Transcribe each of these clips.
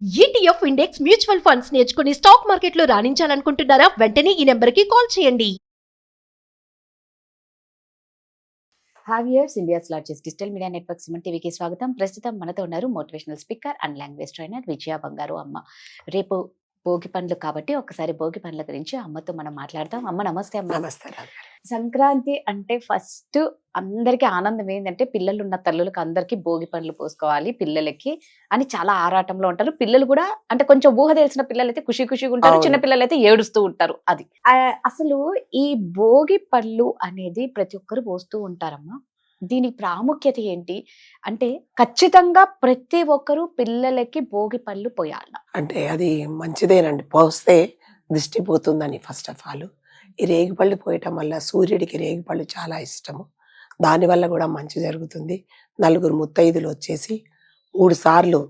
ETF index mutual funds నేర్చుకుని stock మార్కెట్లో రాణించాలనుకుంటున్నారా? వెంటనే ఈ నెంబర్కి కాల్ చేయండి. హావియర్స్ India's largest digital media network Suman టీవీకి స్వాగతం. ప్రస్తుతం మనతో ఉన్నారు motivational speaker and language trainer Vijaya Bangaru Amma. రేపు భోగి పండ్లు కాబట్టి ఒకసారి భోగి పండ్ల గురించి అమ్మతో మనం మాట్లాడదాం. అమ్మ నమస్తే. అమ్మ నమస్తే. సంక్రాంతి అంటే ఫస్ట్ అందరికి ఆనందం ఏంటంటే పిల్లలు ఉన్న తల్లులకు అందరికి భోగి పండ్లు పోసుకోవాలి పిల్లలకి అని చాలా ఆరాటంలో ఉంటారు. పిల్లలు కూడా అంటే కొంచెం ఊహ తెలిసిన పిల్లలు అయితే ఖుషిగా ఉంటారు, చిన్న పిల్లలు అయితే ఏడుస్తూ ఉంటారు. అది అసలు ఈ భోగి పళ్ళు అనేది ప్రతి ఒక్కరు పోస్తూ ఉంటారమ్మా. దీని ప్రాముఖ్యత ఏంటి అంటే ఖచ్చితంగా ప్రతి ఒక్కరు పిల్లలకి భోగి పళ్ళు పోయాల అంటే అది మంచిదేనండి, పోస్తే దిష్టి పోతుందని. ఫస్ట్ ఆఫ్ ఆల్ ఈ రేగిపళ్ళు పోయటం వల్ల సూర్యుడికి రేగిపళ్ళు చాలా ఇష్టము, దానివల్ల కూడా మంచి జరుగుతుంది. నలుగురు ముత్తైదులు వచ్చేసి 3 సార్లు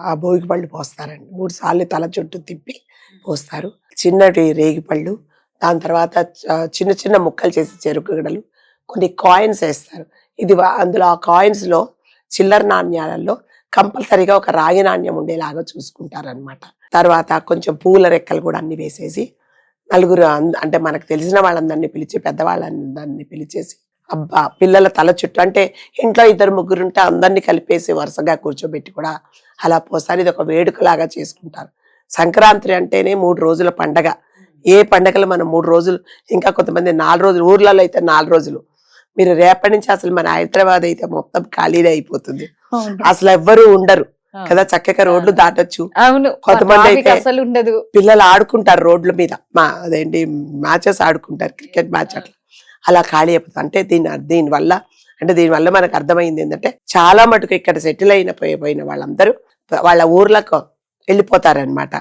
ఆ భోగిపళ్ళు పోస్తారండి. 3 సార్లు తల చుట్టూ తిప్పి పోస్తారు. చిన్నటి రేగిపళ్ళు, దాని తర్వాత చిన్న చిన్న ముక్కలు చేసి చెరుకు గడలు, కొన్ని కాయిన్స్ వేస్తారు. ఇది అందులో ఆ కాయిన్స్ లో చిల్లర నాణ్యాలలో కంపల్సరీగా ఒక రాగి నాణ్యం ఉండేలాగా చూసుకుంటారనమాట. తర్వాత కొంచెం పూల రెక్కలు కూడా అన్ని వేసేసి నలుగురు అంటే మనకు తెలిసిన వాళ్ళందరినీ పిలిచి పెద్దవాళ్ళందరినీ పిలిచేసి అబ్బా పిల్లల తల చుట్టూ అంటే ఇంట్లో 2-3 ఉంటే అందరినీ కలిపేసి వరుసగా కూర్చోబెట్టి కూడా అలా పోస్తారు. ఇది ఒక వేడుకలాగా చేసుకుంటారు. సంక్రాంతి అంటేనే 3 రోజుల పండగ. ఏ పండగలు మనం 3 రోజులు, ఇంకా కొంతమంది 4 రోజులు, ఊర్లలో అయితే 4 రోజులు. మీరు రేపటి నుంచి అసలు మన హైదరాబాద్ అయితే మొత్తం ఖాళీనే అయిపోతుంది, అసలు ఎవ్వరూ ఉండరు కదా. చక్కగా రోడ్లు దాటొచ్చు. కొంతమంది అయితే అసలు ఉండదు, పిల్లలు ఆడుకుంటారు రోడ్ల మీద, అదేంటి మ్యాచెస్ ఆడుకుంటారు, క్రికెట్ మ్యాచ్ అట్లా, అలా ఖాళీ అయిపోతుంది. అంటే దీనివల్ల మనకు అర్థమైంది ఏంటంటే చాలా మటుకు ఇక్కడ సెటిల్ పోయిన వాళ్ళందరూ వాళ్ళ ఊర్లకు వెళ్ళిపోతారనమాట.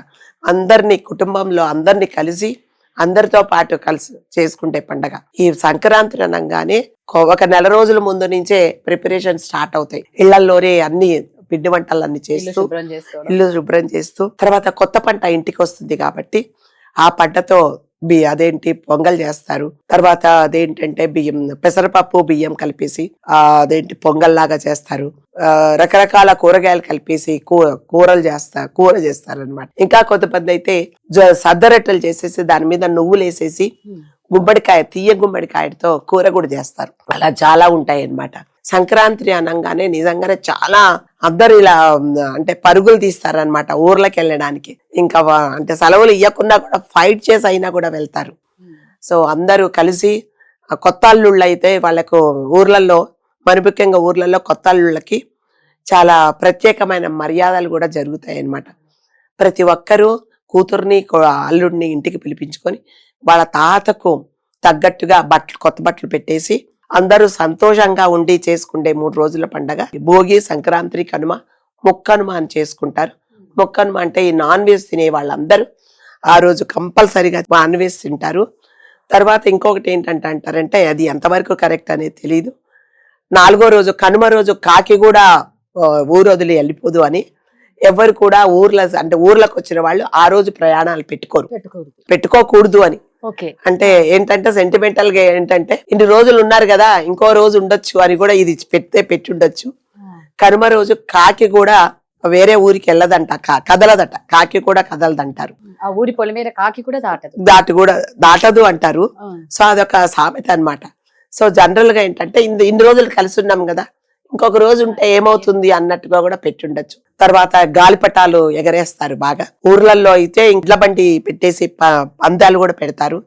అందరినీ కుటుంబంలో అందరినీ కలిసి అందరితో పాటు కలిసి చేసుకుంటే పండగ ఈ సంక్రాంతి అనగానే ఒక నెల రోజుల ముందు నుంచే ప్రిపరేషన్ స్టార్ట్ అవుతాయి. ఇళ్లలోనే అన్ని పిండి వంటలన్నీ చేస్తూ ఇల్లు శుభ్రం చేస్తూ, తర్వాత కొత్త పంట ఇంటికి వస్తుంది కాబట్టి ఆ పంటతో పొంగల్ చేస్తారు. తర్వాత అదేంటంటే పెసరపప్పు బియ్యం కలిపేసి పొంగల్ లాగా చేస్తారు. రకరకాల కూరగాయలు కలిపేసి కూర చేస్తారు అనమాట. ఇంకా కొంతమంది అయితే సద్దరొట్టెలు చేసేసి దాని మీద నువ్వులు వేసేసి తీయ గుమ్మడికాయతో కూర కూడా చేస్తారు. అలా చాలా ఉంటాయి అన్నమాట. సంక్రాంతి అనగానే నిజంగానే చాలా అందరు ఇలా అంటే పరుగులు తీస్తారనమాట ఊర్లకు వెళ్ళడానికి. ఇంకా అంటే సెలవులు ఇవ్వకుండా కూడా ఫైట్ చేసి అయినా కూడా వెళ్తారు. సో అందరూ కలిసి కొత్త అల్లుళ్ళు అయితే వాళ్ళకు ఊర్లలో, మరి ముఖ్యంగా ఊర్లలో కొత్త అల్లుళ్ళకి చాలా ప్రత్యేకమైన మర్యాదలు కూడా జరుగుతాయి అన్నమాట. ప్రతి ఒక్కరూ కూతుర్ని అల్లుడిని ఇంటికి పిలిపించుకొని వాళ్ళ తాతకు తగ్గట్టుగా కొత్త బట్టలు పెట్టేసి అందరూ సంతోషంగా ఉండి చేసుకుంటే 3 రోజుల పండగ భోగి, సంక్రాంతి, కనుమ, మొక్కనుమ అని చేసుకుంటారు. మొక్కనుమ అంటే ఈ నాన్ వెజ్ తినే వాళ్ళందరూ ఆ రోజు కంపల్సరీగా నాన్ వెజ్ తింటారు. తర్వాత ఇంకొకటి ఏంటంటే అంటారంటే అది ఎంతవరకు కరెక్ట్ అనేది తెలియదు, 4వ రోజు కనుమ రోజు కాకి కూడా ఊరు వదిలి వెళ్ళిపోదు అని. ఎవరు కూడా ఊర్లకు వచ్చిన వాళ్ళు ఆ రోజు ప్రయాణాలు పెట్టుకోకూడదు అని. అంటే ఏంటంటే సెంటిమెంటల్ గా ఏంటంటే ఇన్ని రోజులు ఉన్నారు కదా, ఇంకో రోజు ఉండొచ్చు అని కూడా ఇది పెట్టి ఉండొచ్చు. కనుమ రోజు కాకి కూడా వేరే ఊరికి వెళ్ళదంట, కదలదట, కాకి కూడా కదలదంటారు. ఆ ఊరి పొలం మీద కాకి కూడా దాటదు అంటారు. సో అదొక సామెత అన్నమాట. సో జనరల్ గా ఏంటంటే ఇన్ని రోజులు కలిసి ఉన్నాం కదా, ఇంకొక రోజు ఉంటే ఏమవుతుంది అన్నట్టుగా కూడా పెట్టుండొచ్చు. తర్వాత గాలిపటాలు ఎగరేస్తారు బాగా. ఊర్లలో అయితే ఇంట్ల బండి పెట్టేసి పందాలు కూడా పెడతారు.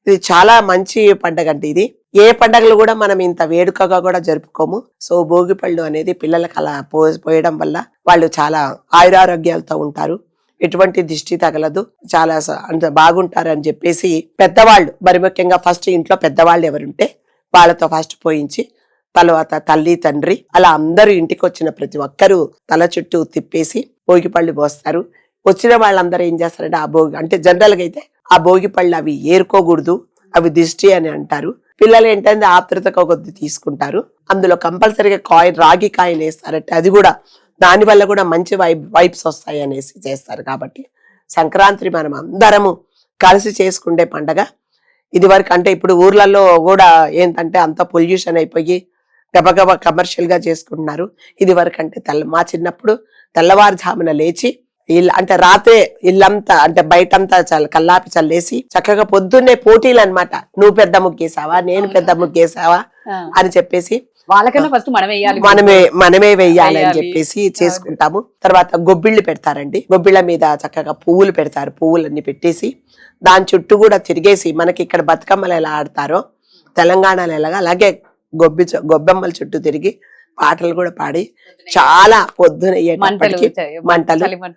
ఇది చాలా మంచి పండగ అంటే ఇది. ఏ పండగలు కూడా మనం ఇంత వేడుకగా కూడా జరుపుకోము. సో భోగి పళ్ళు అనేది పిల్లలకు అలా పోయడం వల్ల వాళ్ళు చాలా ఆయురారోగ్యాలతో ఉంటారు, ఎటువంటి దిష్టి తగలదు, చాలా అంత బాగుంటారు అని చెప్పేసి పెద్దవాళ్ళు, మరి ముఖ్యంగా ఫస్ట్ ఇంట్లో పెద్దవాళ్ళు ఎవరుంటే వాళ్ళతో ఫస్ట్ పోయించి తర్వాత తల్లి తండ్రి అలా అందరూ ఇంటికి వచ్చిన ప్రతి ఒక్కరూ తల చుట్టూ తిప్పేసి భోగి పళ్ళు పోస్తారు. వచ్చిన వాళ్ళందరూ ఏం చేస్తారంటే అంటే జనరల్ గా అయితే ఆ భోగి పళ్ళు అవి ఏరుకోకూడదు, అవి దిష్టి అని అంటారు. పిల్లలు ఏంటంటే ఆతృతగా కొద్ది తీసుకుంటారు. అందులో కంపల్సరీగా రాగి కాయలు వేస్తారంటే అది కూడా దాని వల్ల కూడా మంచి వైబ్స్ వస్తాయి అనేసి చేస్తారు. కాబట్టి సంక్రాంతి మనం అందరము కలిసి చేసుకుంటే పండగ. ఇది వరకు అంటే ఇప్పుడు ఊర్లలో కూడా ఏంటంటే అంత పొల్యూషన్ అయిపోయి గబగబా కమర్షియల్ గా చేసుకుంటున్నారు. ఇది వరకు అంటే మా చిన్నప్పుడు తెల్లవారుజామున లేచి ఇల్లు అంటే రాత్రే ఇల్లంతా అంటే బయటంతా కల్లాపి చల్లేసి చక్కగా పొద్దున్నే పోటీలు అన్నమాట. నువ్వు పెద్ద ముగ్గేసావా, నేను పెద్ద ముగ్గేసావా అని చెప్పేసి వాళ్ళకన్నా ఫస్ట్ మనం వేయాలి, మనమే వెయ్యాలి అని చెప్పేసి చేసుకుంటాము. తర్వాత గొబ్బిళ్ళు పెడతారండి. గొబ్బిళ్ళ మీద చక్కగా పువ్వులు పెడతారు. పువ్వులన్నీ పెట్టేసి దాని చుట్టూ కూడా తిరిగేసి మనకి ఇక్కడ బతుకమ్మలు ఎలా ఆడతారో తెలంగాణలో ఎలాగా అలాగే గొబ్బెమ్మల చుట్టూ తిరిగి పాటలు కూడా పాడి చాలా పొద్దున మంటలు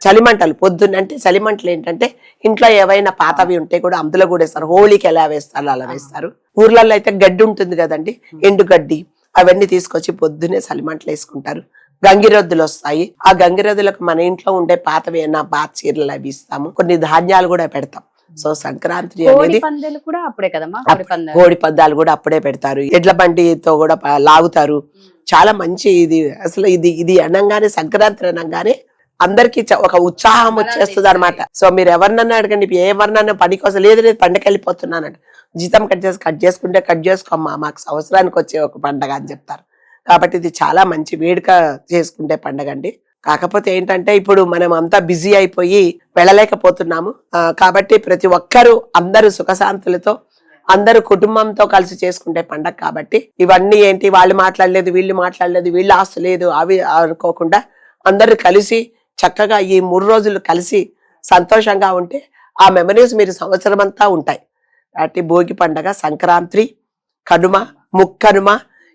చలిమంటలు పొద్దున్న అంటే చలిమంటలు ఏంటంటే ఇంట్లో ఏవైనా పాతవి ఉంటే కూడా అందులో కూడా వేస్తారు. హోలీకి ఎలా వేస్తారు అలా వేస్తారు. ఊర్లలో అయితే గడ్డి ఉంటుంది కదండి, ఎండు గడ్డి, అవన్నీ తీసుకొచ్చి పొద్దునే చలిమంటలు వేసుకుంటారు. గంగిరెద్దులు వస్తాయి. ఆ గంగిరెద్దులకు మన ఇంట్లో ఉండే పాతవి ఏమైనా పాత చీరలు అవి ఇస్తాము. కొన్ని ధాన్యాలు కూడా పెడతాం. సో సంక్రాంతి అనేది కూడా అప్పుడే కదమ్మా, కోడి పందాలు కూడా అప్పుడే పెడతారు. ఎడ్ల బండితో కూడా లాగుతారు. చాలా మంచి ఇది అసలు ఇది అనగానే సంక్రాంతి అనగానే అందరికి ఒక ఉత్సాహం వచ్చేస్తుంది అనమాట. సో మీరు ఎవరినన్నా అడగండి, ఎవరినన్నా పని కోసం లేదు పండగ వెళ్ళిపోతున్నానంట, జీతం కట్ చేసుకోమ్మా, మాకు సంవత్సరానికి వచ్చే ఒక పండగ అని చెప్తారు. కాబట్టి ఇది చాలా మంచి వేడుక చేసుకుంటే పండగ అండి. కాకపోతే ఏంటంటే ఇప్పుడు మనం అంతా బిజీ అయిపోయి వెళ్ళలేకపోతున్నాము. కాబట్టి ప్రతి ఒక్కరూ అందరూ సుఖశాంతులతో అందరూ కుటుంబంతో కలిసి చేసుకుంటే పండగ. కాబట్టి ఇవన్నీ ఏంటి వాళ్ళు మాట్లాడలేదు, వీళ్ళు ఆస్తి లేదు అవి అనుకోకుండా అందరూ కలిసి చక్కగా ఈ 3 రోజులు కలిసి సంతోషంగా ఉంటే ఆ మెమరీస్ మీరు సంవత్సరం అంతా ఉంటాయి. కాబట్టి భోగి పండగ, సంక్రాంతి, కనుమ, ముక్కనుమ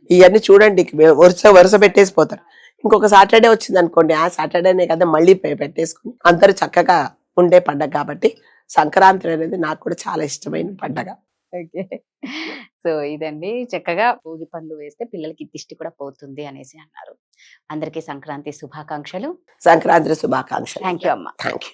ఇవన్నీ చూడండి వరుస పెట్టేసిపోతారు. ఇంకొక సాటర్డే వచ్చింది అనుకోండి, ఆ సాటర్డేనే కదా మళ్ళీ పెట్టేసుకుని అందరూ చక్కగా ఉండే పండగ. కాబట్టి సంక్రాంతి అనేది నాకు కూడా చాలా ఇష్టమైన పండగ. సో ఇదండి, చక్కగా భోగి పండ్లు వేస్తే పిల్లలకి దిష్టి కూడా పోతుంది అనేసి అన్నారు. అందరికీ సంక్రాంతి శుభాకాంక్షలు. సంక్రాంతి శుభాకాంక్షలు. థ్యాంక్ యూ అమ్మా. Thank you.